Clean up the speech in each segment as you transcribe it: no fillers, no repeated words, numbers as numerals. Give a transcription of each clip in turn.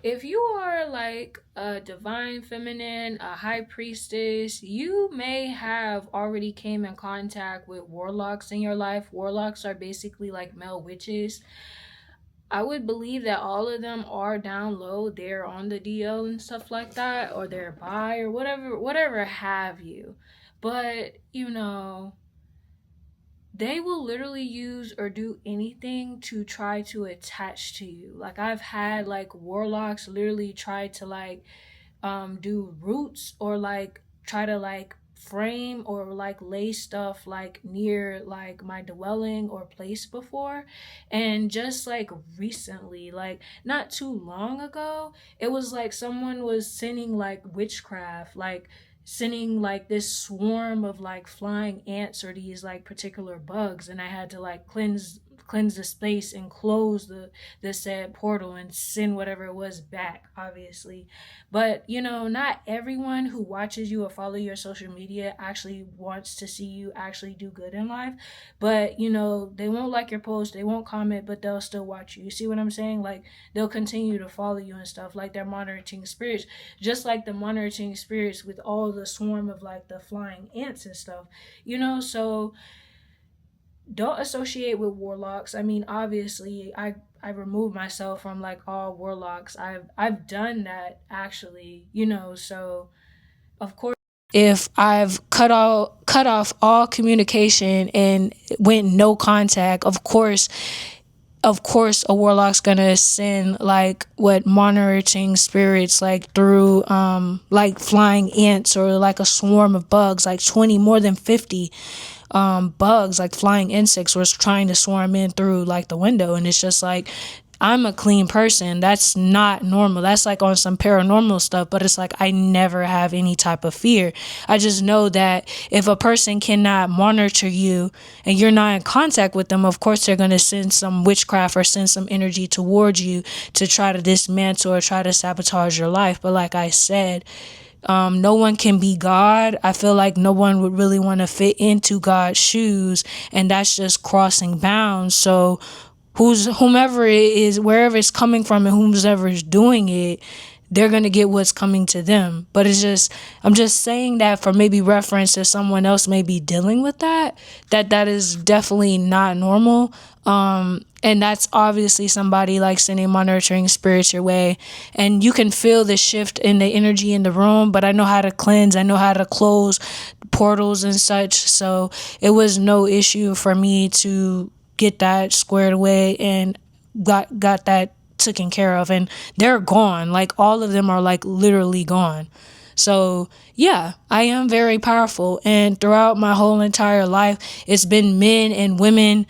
if you are like a divine feminine, a high priestess, you may have already came in contact with warlocks in your life. Warlocks are basically like male witches. I would believe that all of them are down low. They're on the DL and stuff like that, or they're bi or whatever have you. But they will literally use or do anything to try to attach to you. Like I've had like warlocks literally try to like do roots or like try to like frame or like lay stuff like near like my dwelling or place before. And just like recently, like not too long ago, it was like someone was sending like witchcraft, like sending like this swarm of like flying ants or these like particular bugs, and I had to like cleanse the space and close the said portal and send whatever it was back, obviously. But not everyone who watches you or follow your social media actually wants to see you actually do good in life. But they won't like your post, they won't comment, but they'll still watch you. You see what I'm saying? Like they'll continue to follow you and stuff, like they're monitoring spirits, just like the monitoring spirits with all the swarm of like the flying ants and stuff. So don't associate with warlocks. I mean, obviously, I remove myself from like all warlocks. I've done that actually. So of course, if I've cut off all communication and went no contact, of course a warlock's gonna send like what monitoring spirits like through like flying ants or like a swarm of bugs, like 20, more than 50 bugs, like flying insects was trying to swarm in through like the window. And it's just like, I'm a clean person. That's not normal. That's like on some paranormal stuff, but it's like I never have any type of fear. I just know that if a person cannot monitor you and you're not in contact with them, of course they're going to send some witchcraft or send some energy towards you to try to dismantle or try to sabotage your life. But like I said, no one can be God. I feel like no one would really want to fit into God's shoes, and that's just crossing bounds. So whomever it is, wherever it's coming from, and whomever is doing it, they're gonna get what's coming to them. But I'm just saying that for maybe reference if someone else may be dealing with that is definitely not normal. And that's obviously somebody like sending monitoring spirits your way, and you can feel the shift in the energy in the room. But I know how to cleanse, I know how to close portals and such, so it was no issue for me to get that squared away and got that taken care of, and they're gone. Like all of them are like literally gone. So yeah, I am very powerful, and throughout my whole entire life it's been men and women,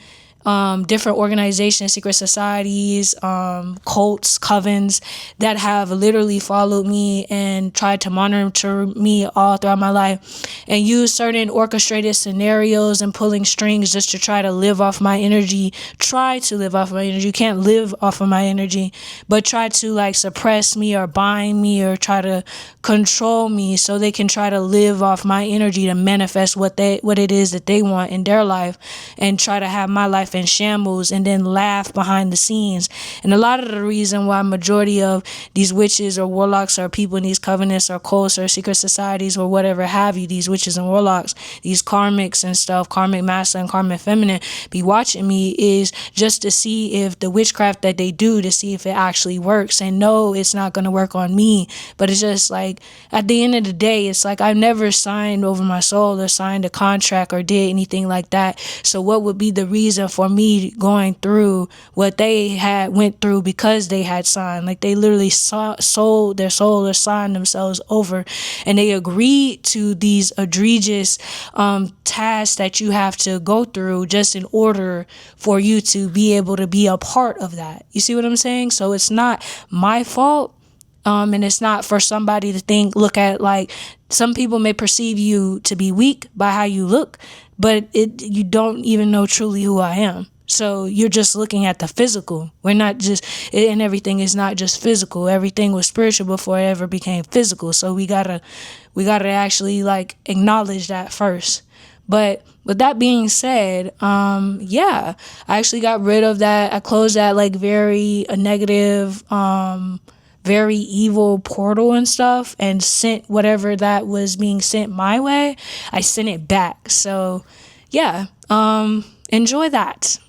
different organizations, secret societies, cults, covens that have literally followed me and tried to monitor me all throughout my life and use certain orchestrated scenarios and pulling strings just to try to live off my energy. Try to live off my energy. You can't live off of my energy, but try to like suppress me or bind me or try to control me so they can try to live off my energy to manifest what it is that they want in their life, and try to have my life in shambles and then laugh behind the scenes. And a lot of the reason why majority of these witches or warlocks or people in these covenants or cults or secret societies or whatever have you, these witches and warlocks, these karmics and stuff, karmic masculine and karmic feminine, be watching me is just to see if the witchcraft that they do, to see if it actually works. And no, it's not going to work on me, but it's just like at the end of the day, it's like I've never signed over my soul or signed a contract or did anything like that. So what would be the reason for me going through what they had went through because they had signed? Like they literally sold their soul or signed themselves over, and they agreed to these egregious tasks that you have to go through just in order for you to be able to be a part of that. You see what I'm saying? So it's not my fault. And it's not for somebody to look at, like, some people may perceive you to be weak by how you look, but you don't even know truly who I am. So you're just looking at the physical. We're not just, and everything is not just physical. Everything was spiritual before it ever became physical. So we gotta actually like acknowledge that first. But with that being said, yeah, I actually got rid of that. I closed that like very negative, very evil portal and stuff and sent whatever that was being sent my way. I sent it back. So yeah, enjoy that.